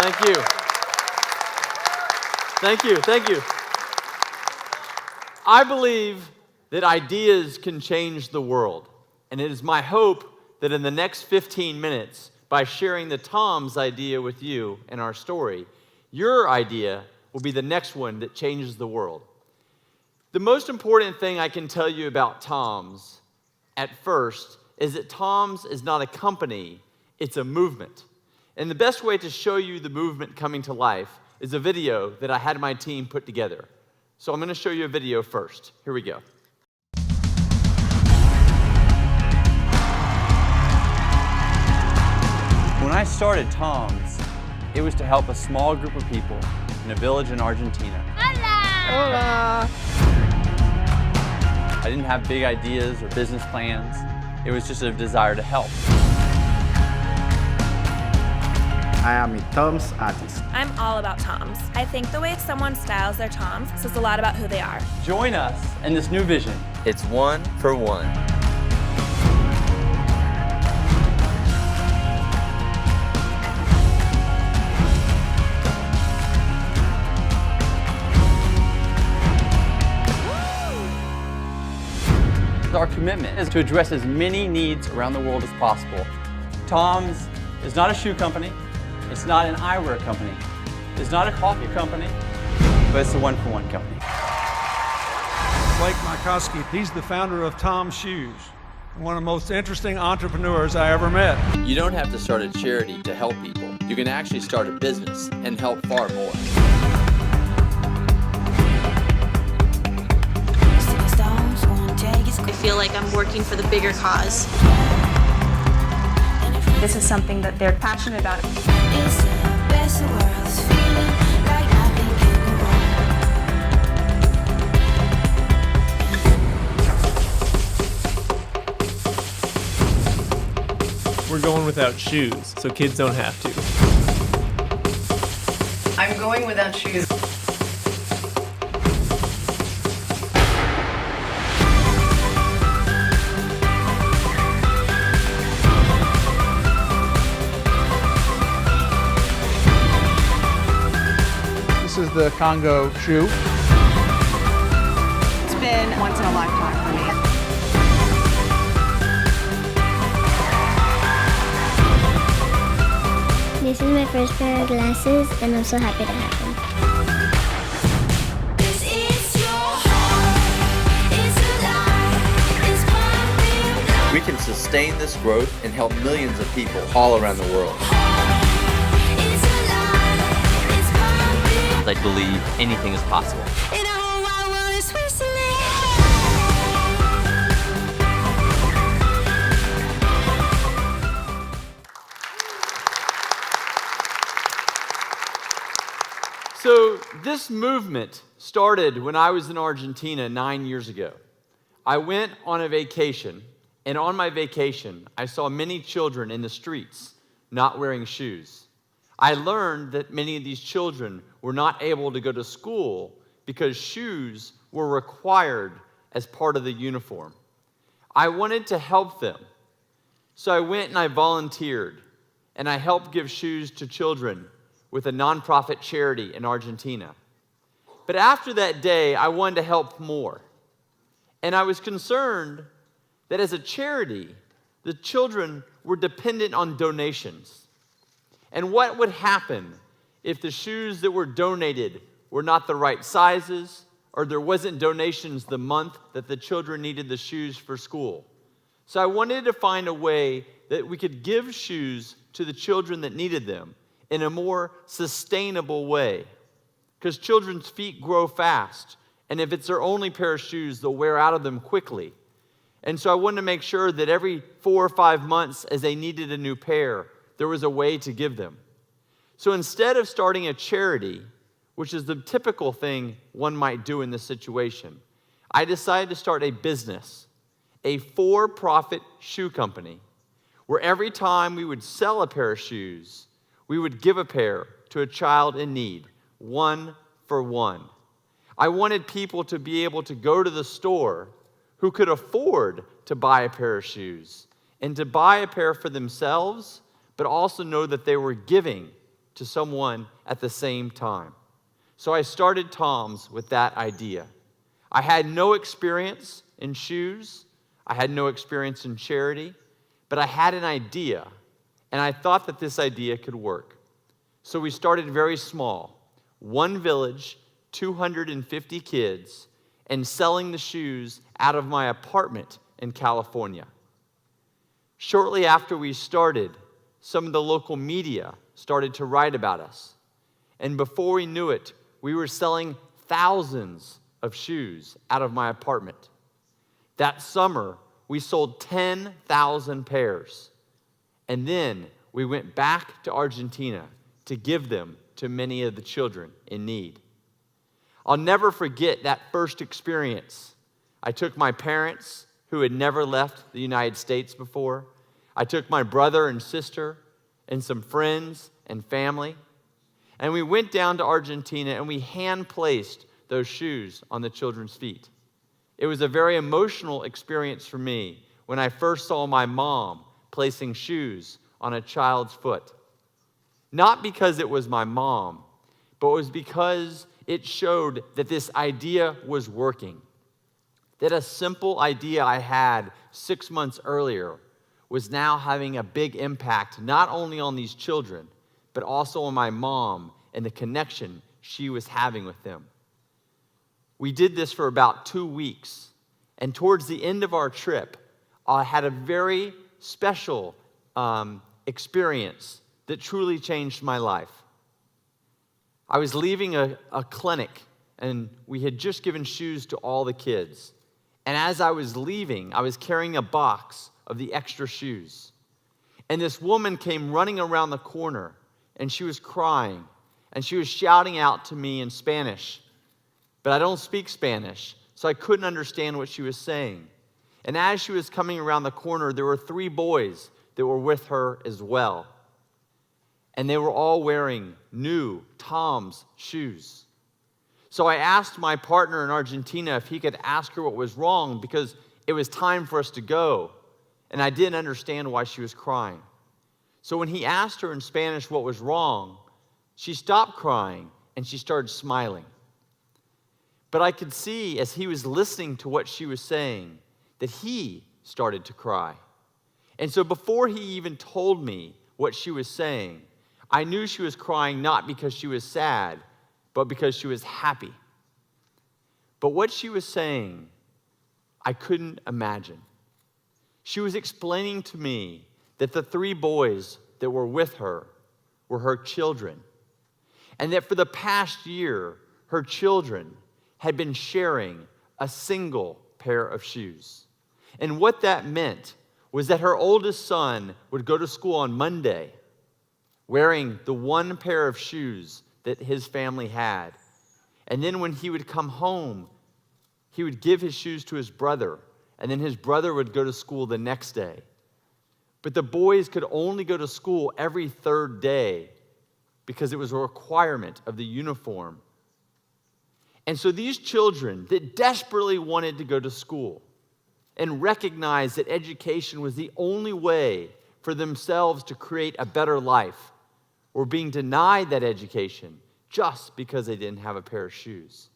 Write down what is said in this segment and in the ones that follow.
Thank you. Thank you, thank you. I believe that ideas can change the world, and it is my hope that in the next 15 minutes, by sharing the Tom's idea with you and our story, your idea will be the next one that changes the world. The most important thing I can tell you about Tom's at first is that Tom's is not a company, it's a movement. And the best way to show you the movement coming to life is a video that I had my team put together. So I'm going to show you a video first. Here we go. When I started Tom's, it was to help a small group of people in a village in Argentina. Hola! I didn't have big ideas or business plans. It was just a desire to help. I am a Tom's artist. I'm all about Toms. I think the way someone styles their Toms says a lot about who they are. Join us in this new vision. It's one for one. Our commitment is to address as many needs around the world as possible. Tom's is not a shoe company. It's not an eyewear company. It's not a coffee company, but it's a one-for-one company. Blake Maikoski, he's the founder of Tom's Shoes, one of the most interesting entrepreneurs I ever met. You don't have to start a charity to help people. You can actually start a business and help far more. I feel like I'm working for the bigger cause. This is something that they're passionate about. We're going without shoes, so kids don't have to. I'm going without shoes. This is the Congo shoe. It's been once in a lifetime for me. This is my first pair of glasses, and I'm so happy to have them. We can sustain this growth and help millions of people all around the world. I believe anything is possible. So this movement started when I was in Argentina 9 years ago. I went on a vacation, and on my vacation, I saw many children in the streets not wearing shoes. I learned that many of these children were not able to go to school because shoes were required as part of the uniform. I wanted to help them. So I went and I volunteered, and I helped give shoes to children with a nonprofit charity in Argentina. But after that day, I wanted to help more. And I was concerned that as a charity, the children were dependent on donations. And what would happen if the shoes that were donated were not the right sizes, or there wasn't donations the month that the children needed the shoes for school? So I wanted to find a way that we could give shoes to the children that needed them in a more sustainable way. Because children's feet grow fast, and if it's their only pair of shoes, they'll wear out of them quickly. And so I wanted to make sure that every 4 or 5 months, as they needed a new pair, there was a way to give them. So instead of starting a charity, which is the typical thing one might do in this situation, I decided to start a business, a for-profit shoe company, where every time we would sell a pair of shoes, we would give a pair to a child in need, one for one. I wanted people to be able to go to the store who could afford to buy a pair of shoes and to buy a pair for themselves, but also know that they were giving to someone at the same time. So I started Tom's with that idea. I had no experience in shoes. I had no experience in charity, but I had an idea, and I thought that this idea could work. So we started very small, one village, 250 kids, and selling the shoes out of my apartment in California. Shortly after we started, some of the local media started to write about us. And before we knew it, we were selling thousands of shoes out of my apartment. That summer, we sold 10,000 pairs. And then we went back to Argentina to give them to many of the children in need. I'll never forget that first experience. I took my parents, who had never left the United States before. I took my brother and sister and some friends and family. And we went down to Argentina and we hand-placed those shoes on the children's feet. It was a very emotional experience for me when I first saw my mom placing shoes on a child's foot. Not because it was my mom, but it was because it showed that this idea was working. That a simple idea I had 6 months earlier was now having a big impact, not only on these children, but also on my mom and the connection she was having with them. We did this for about 2 weeks, and towards the end of our trip, I had a very special experience that truly changed my life. I was leaving a clinic, and we had just given shoes to all the kids. And as I was leaving, I was carrying a box of the extra shoes. And this woman came running around the corner, and she was crying, and she was shouting out to me in Spanish. But I don't speak Spanish, so I couldn't understand what she was saying. And as she was coming around the corner, there were 3 boys that were with her as well. And they were all wearing new Tom's shoes. So I asked my partner in Argentina if he could ask her what was wrong, because it was time for us to go. And I didn't understand why she was crying. So when he asked her in Spanish what was wrong, she stopped crying and she started smiling. But I could see as he was listening to what she was saying that he started to cry. And so before he even told me what she was saying, I knew she was crying not because she was sad, but because she was happy. But what she was saying, I couldn't imagine. She was explaining to me that the 3 boys that were with her were her children, and that for the past year, her children had been sharing a single pair of shoes. And what that meant was that her oldest son would go to school on Monday wearing the one pair of shoes that his family had. And then when he would come home, he would give his shoes to his brother, and then his brother would go to school the next day. But the boys could only go to school every 3rd day because it was a requirement of the uniform. And so these children that desperately wanted to go to school and recognized that education was the only way for themselves to create a better life were being denied that education just because they didn't have a pair of shoes.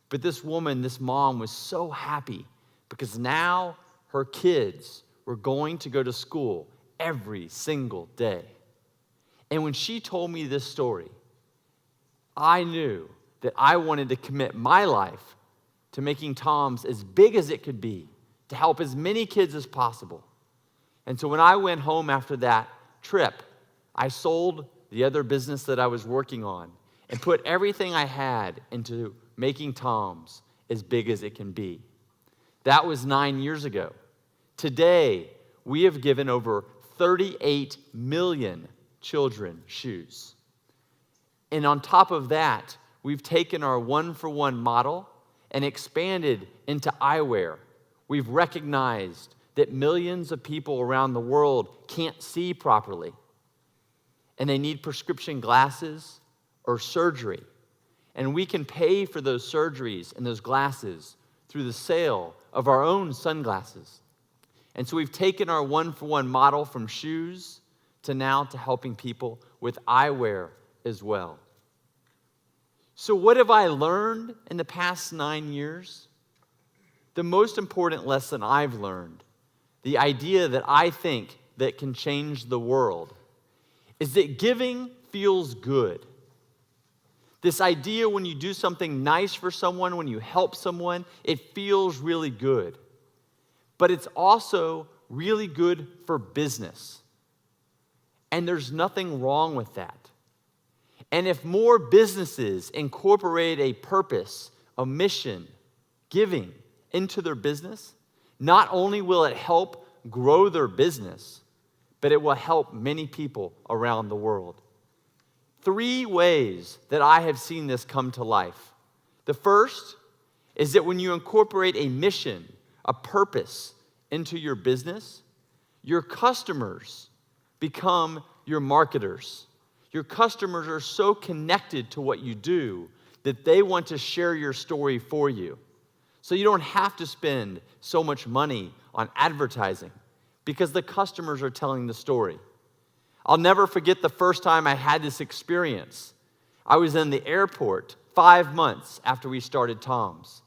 But this woman, this mom, was so happy because now her kids were going to go to school every single day. And when she told me this story, I knew that I wanted to commit my life to making Tom's as big as it could be, to help as many kids as possible. And so when I went home after that trip, I sold the other business that I was working on and put everything I had into making Tom's as big as it can be. That was 9 years ago. Today, we have given over 38 million children shoes. And on top of that, we've taken our one-for-one model and expanded into eyewear. We've recognized that millions of people around the world can't see properly, and they need prescription glasses or surgery. And we can pay for those surgeries and those glasses through the sale of our own sunglasses. And so we've taken our one-for-one model from shoes to now to helping people with eyewear as well. So what have I learned in the past 9 years? The most important lesson I've learned, the idea that I think that can change the world, is that giving feels good. This idea when you do something nice for someone, when you help someone, it feels really good. But it's also really good for business. And there's nothing wrong with that. And if more businesses incorporate a purpose, a mission, giving into their business, not only will it help grow their business, but it will help many people around the world. 3 ways that I have seen this come to life. The first is that when you incorporate a mission, a purpose into your business, your customers become your marketers. Your customers are so connected to what you do that they want to share your story for you. So you don't have to spend so much money on advertising because the customers are telling the story. I'll never forget the first time I had this experience. I was in the airport 5 months after we started Tom's.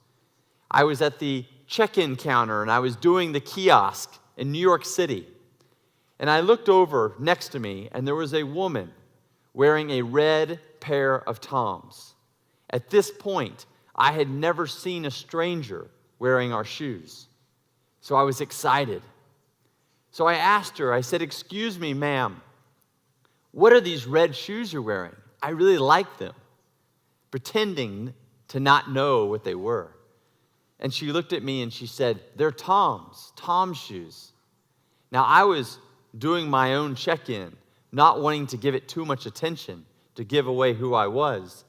I was at the check-in counter and I was doing the kiosk in New York City. And I looked over next to me and there was a woman wearing a red pair of Tom's. At this point, I had never seen a stranger wearing our shoes. So I was excited. So I asked her, I said, "Excuse me, ma'am, what are these red shoes you're wearing? I really like them," pretending to not know what they were. And she looked at me and she said, "They're Tom's shoes." Now I was doing my own check-in, not wanting to give it too much attention to give away who I was.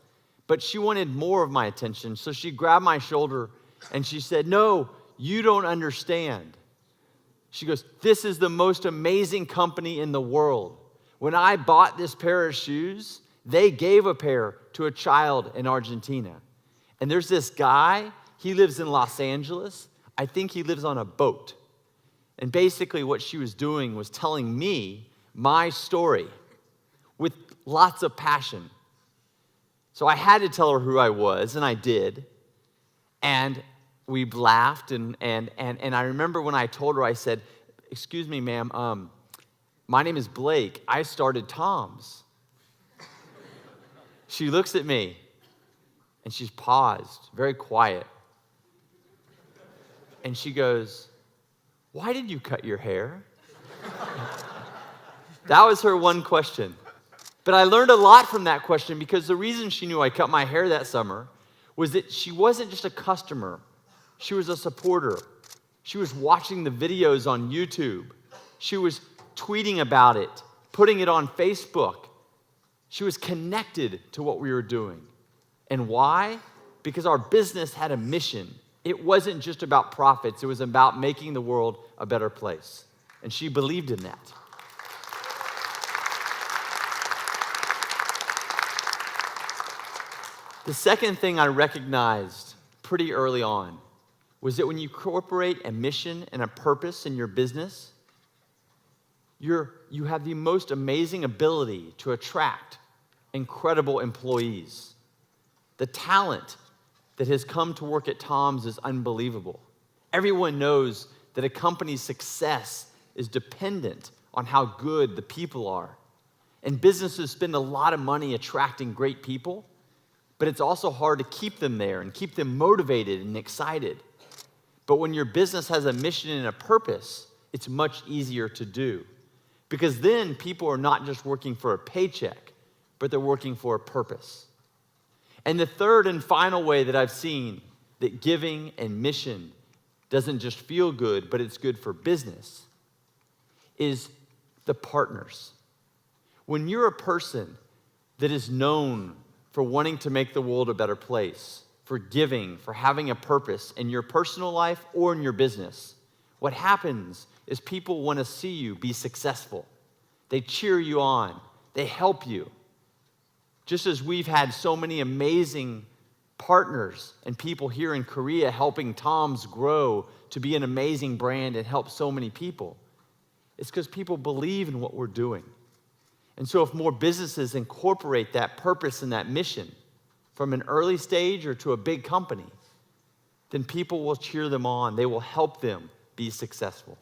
But she wanted more of my attention, so she grabbed my shoulder and she said, "No, you don't understand." She goes, "This is the most amazing company in the world. When I bought this pair of shoes, they gave a pair to a child in Argentina. And there's this guy, he lives in Los Angeles. I think he lives on a boat." And basically what she was doing was telling me my story with lots of passion. So I had to tell her who I was, and I did. And we laughed, and I remember when I told her, I said, "Excuse me, ma'am, my name is Blake. I started Tom's." She looks at me, and she's paused, very quiet. And she goes, "Why did you cut your hair?" That was her one question. But I learned a lot from that question because the reason she knew I cut my hair that summer was that she wasn't just a customer. She was a supporter. She was watching the videos on YouTube. She was tweeting about it, putting it on Facebook. She was connected to what we were doing. And why? Because our business had a mission. It wasn't just about profits. It was about making the world a better place. And she believed in that. The second thing I recognized pretty early on was that when you incorporate a mission and a purpose in your business, you have the most amazing ability to attract incredible employees. The talent that has come to work at Tom's is unbelievable. Everyone knows that a company's success is dependent on how good the people are. And businesses spend a lot of money attracting great people, but it's also hard to keep them there and keep them motivated and excited. But when your business has a mission and a purpose, it's much easier to do. Because then people are not just working for a paycheck, but they're working for a purpose. And the third and final way that I've seen that giving and mission doesn't just feel good, but it's good for business, is the partners. When you're a person that is known for wanting to make the world a better place, for giving, for having a purpose in your personal life or in your business, what happens is people want to see you be successful. They cheer you on. They help you. Just as we've had so many amazing partners and people here in Korea helping Tom's grow to be an amazing brand and help so many people, it's because people believe in what we're doing. And so if more businesses incorporate that purpose and that mission from an early stage or to a big company, then people will cheer them on. They will help them be successful.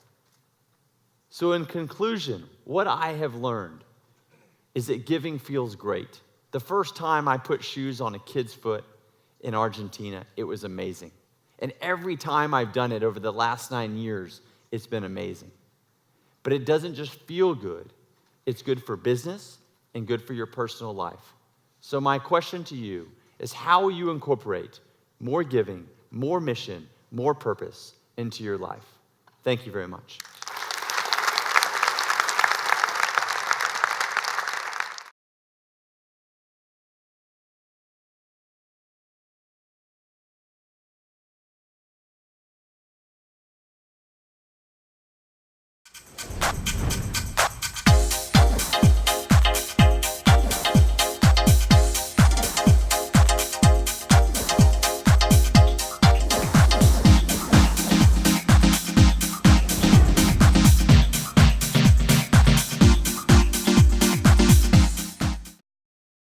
So in conclusion, what I have learned is that giving feels great. The first time I put shoes on a kid's foot in Argentina, it was amazing. And every time I've done it over the last 9 years, it's been amazing. But it doesn't just feel good. It's good for business and good for your personal life. So my question to you is, how will you incorporate more giving, more mission, more purpose into your life? Thank you very much.